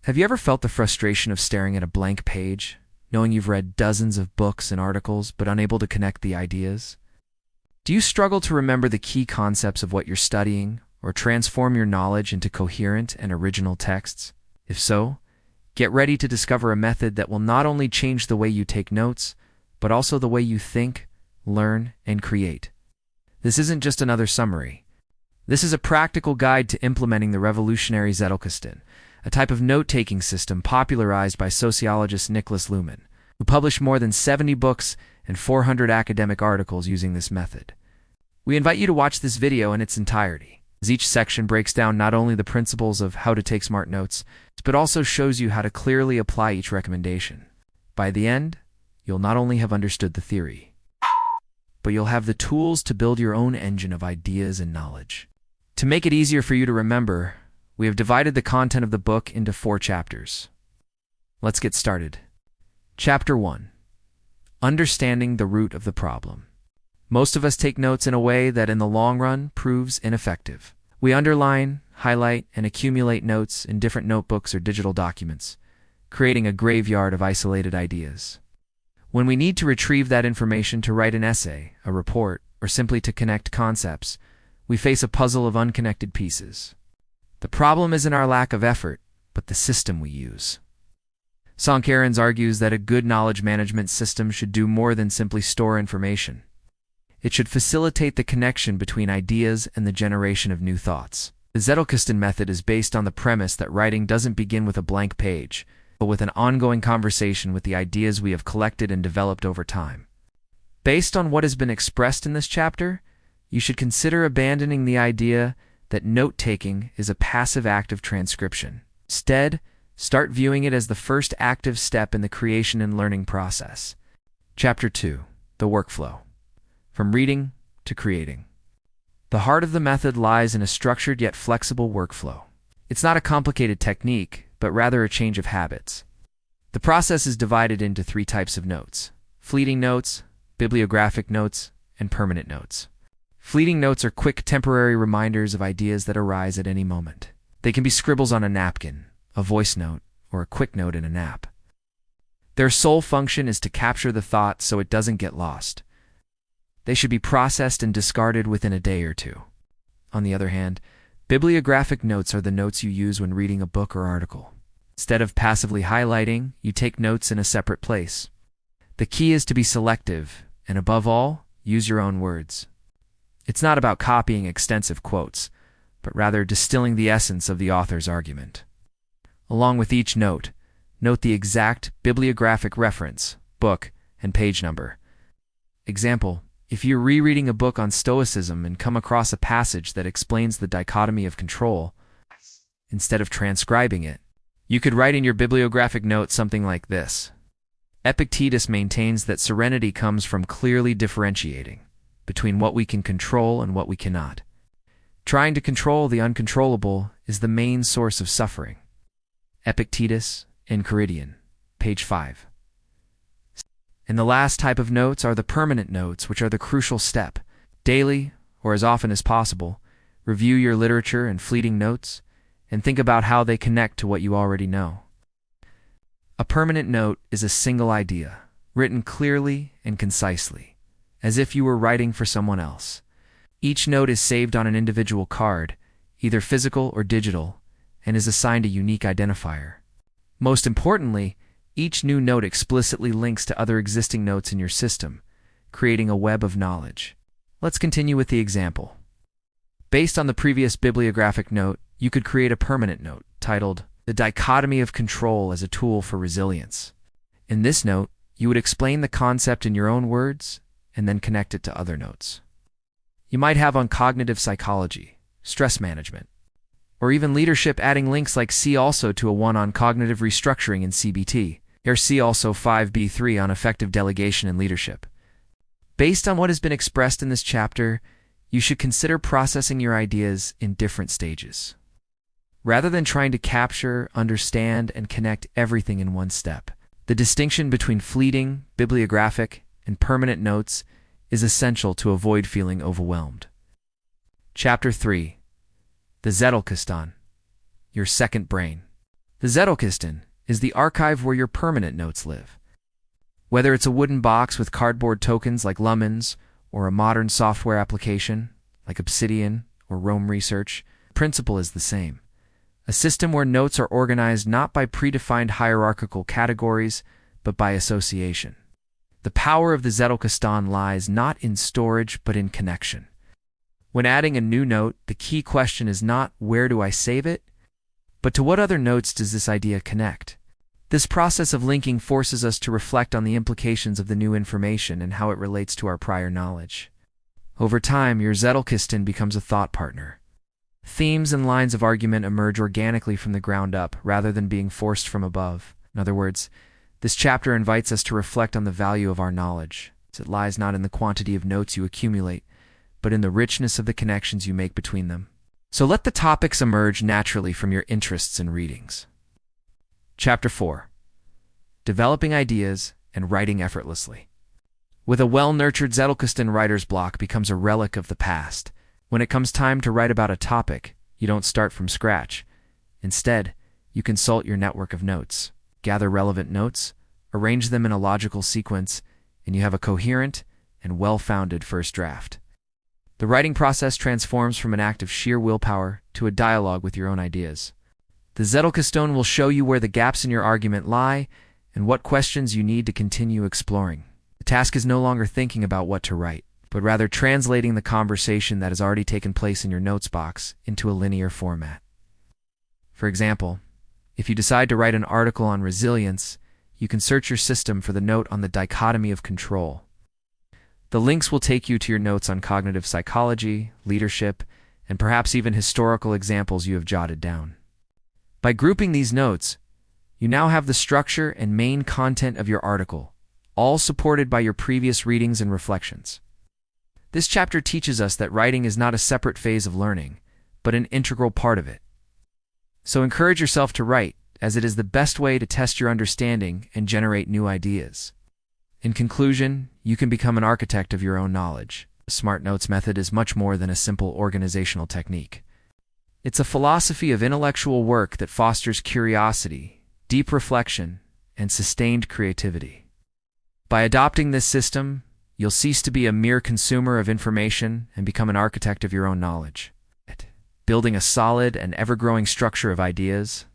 Have you ever felt the frustration of staring at a blank page, knowing you've read dozens of books and articles but unable to connect the ideas? Do you struggle to remember the key concepts of what you're studying or transform your knowledge into coherent and original texts? If so, get ready to discover a method that will not only change the way you take notes, but also the way you think, learn, and create. This isn't just another summary. This is a practical guide to implementing the revolutionary Zettelkasten, a type of note-taking system popularized by sociologist Niklas Luhmann, who published more than 70 books and 400 academic articles using this method. We invite you to watch this video in its entirety, as each section breaks down not only the principles of how to take smart notes, but also shows you how to clearly apply each recommendation. By the end, you'll not only have understood the theory, but you'll have the tools to build your own engine of ideas and knowledge. To make it easier for you to remember, we have divided the content of the book into 4 chapters. Let's get started. Chapter 1. Understanding the root of the problem. Most of us take notes in a way that in the long run proves ineffective. We underline, highlight, and accumulate notes in different notebooks or digital documents, creating a graveyard of isolated ideas. When we need to retrieve that information to write an essay, a report, or simply to connect concepts, we face a puzzle of unconnected pieces. The problem isn't our lack of effort, but the system we use. Sönke Ahrens argues that a good knowledge management system should do more than simply store information. It should facilitate the connection between ideas and the generation of new thoughts. The Zettelkasten method is based on the premise that writing doesn't begin with a blank page, but with an ongoing conversation with the ideas we have collected and developed over time. Based on what has been expressed in this chapter, you should consider abandoning the idea that note-taking is a passive act of transcription. Instead, start viewing it as the first active step in the creation and learning process. Chapter 2. The workflow. From reading to creating. The heart of the method lies in a structured yet flexible workflow. It's not a complicated technique, but rather a change of habits. The process is divided into 3 types of notes: fleeting notes, bibliographic notes, and permanent notes. Fleeting notes are quick, temporary reminders of ideas that arise at any moment. They can be scribbles on a napkin, a voice note, or a quick note in an app. Their sole function is to capture the thought so it doesn't get lost. They should be processed and discarded within a day or 2. On the other hand, bibliographic notes are the notes you use when reading a book or article. Instead of passively highlighting, you take notes in a separate place. The key is to be selective, and above all, use your own words. It's not about copying extensive quotes, but rather distilling the essence of the author's argument. Along with each note, note the exact bibliographic reference, book, and page number. Example: if you're rereading a book on Stoicism and come across a passage that explains the dichotomy of control, instead of transcribing it, you could write in your bibliographic note something like this. Epictetus maintains that serenity comes from clearly differentiating between what we can control and what we cannot. Trying to control the uncontrollable is the main source of suffering. Epictetus, Enchiridion, page 5. And the last type of notes are the permanent notes, which are the crucial step. Daily, or as often as possible, review your literature and fleeting notes, and think about how they connect to what you already know. A permanent note is a single idea, written clearly and concisely, as if you were writing for someone else. Each note is saved on an individual card, either physical or digital, and is assigned a unique identifier. Most importantly, each new note explicitly links to other existing notes in your system, creating a web of knowledge. Let's continue with the example. Based on the previous bibliographic note, you could create a permanent note titled "The Dichotomy of Control as a Tool for Resilience." In this note, you would explain the concept in your own words and then connect it to other notes. You might have on cognitive psychology, stress management, or even leadership, adding links like see also to a 1 on cognitive restructuring in CBT, or see also 5B3 on effective delegation and leadership. Based on what has been expressed in this chapter, you should consider processing your ideas in different stages. Rather than trying to capture, understand, and connect everything in one step, the distinction between fleeting, bibliographic, and permanent notes is essential to avoid feeling overwhelmed. Chapter 3. The Zettelkasten, your second brain. The Zettelkasten is the archive where your permanent notes live. Whether it's a wooden box with cardboard tokens like Luhmann's, or a modern software application like Obsidian or Rome Research, the principle is the same. A system where notes are organized not by predefined hierarchical categories, but by association. The power of the Zettelkasten lies not in storage, but in connection. When adding a new note, the key question is not where do I save it, but to what other notes does this idea connect? This process of linking forces us to reflect on the implications of the new information and how it relates to our prior knowledge. Over time, your Zettelkasten becomes a thought partner. Themes and lines of argument emerge organically from the ground up rather than being forced from above. In other words, this chapter invites us to reflect on the value of our knowledge. It lies not in the quantity of notes you accumulate, but in the richness of the connections you make between them. So let the topics emerge naturally from your interests and readings. Chapter 4. Developing Ideas and Writing Effortlessly. With a well-nurtured Zettelkasten, writer's block becomes a relic of the past. When it comes time to write about a topic, you don't start from scratch. Instead, you consult your network of notes, gather relevant notes, arrange them in a logical sequence, and you have a coherent and well-founded first draft. The writing process transforms from an act of sheer willpower to a dialogue with your own ideas. The Zettelkasten will show you where the gaps in your argument lie and what questions you need to continue exploring. The task is no longer thinking about what to write, but rather translating the conversation that has already taken place in your notes box into a linear format. For example, if you decide to write an article on resilience, you can search your system for the note on the dichotomy of control. The links will take you to your notes on cognitive psychology, leadership, and perhaps even historical examples you have jotted down. By grouping these notes, you now have the structure and main content of your article, all supported by your previous readings and reflections. This chapter teaches us that writing is not a separate phase of learning, but an integral part of it. So encourage yourself to write, as it is the best way to test your understanding and generate new ideas. In conclusion, you can become an architect of your own knowledge. The Smart Notes method is much more than a simple organizational technique. It's a philosophy of intellectual work that fosters curiosity, deep reflection, and sustained creativity. By adopting this system, you'll cease to be a mere consumer of information and become an architect of your own knowledge. Building a solid and ever-growing structure of ideas.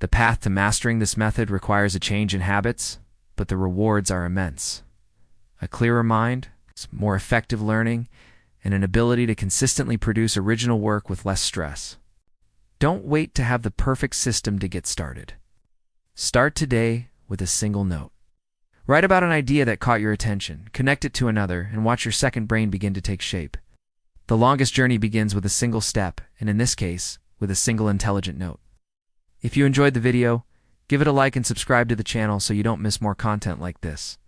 The path to mastering this method requires a change in habits, but the rewards are immense. A clearer mind, more effective learning, and an ability to consistently produce original work with less stress. Don't wait to have the perfect system to get started. Start today with a single note. Write about an idea that caught your attention, connect it to another, and watch your second brain begin to take shape. The longest journey begins with a single step, and in this case, with a single intelligent note. If you enjoyed the video, give it a like and subscribe to the channel so you don't miss more content like this.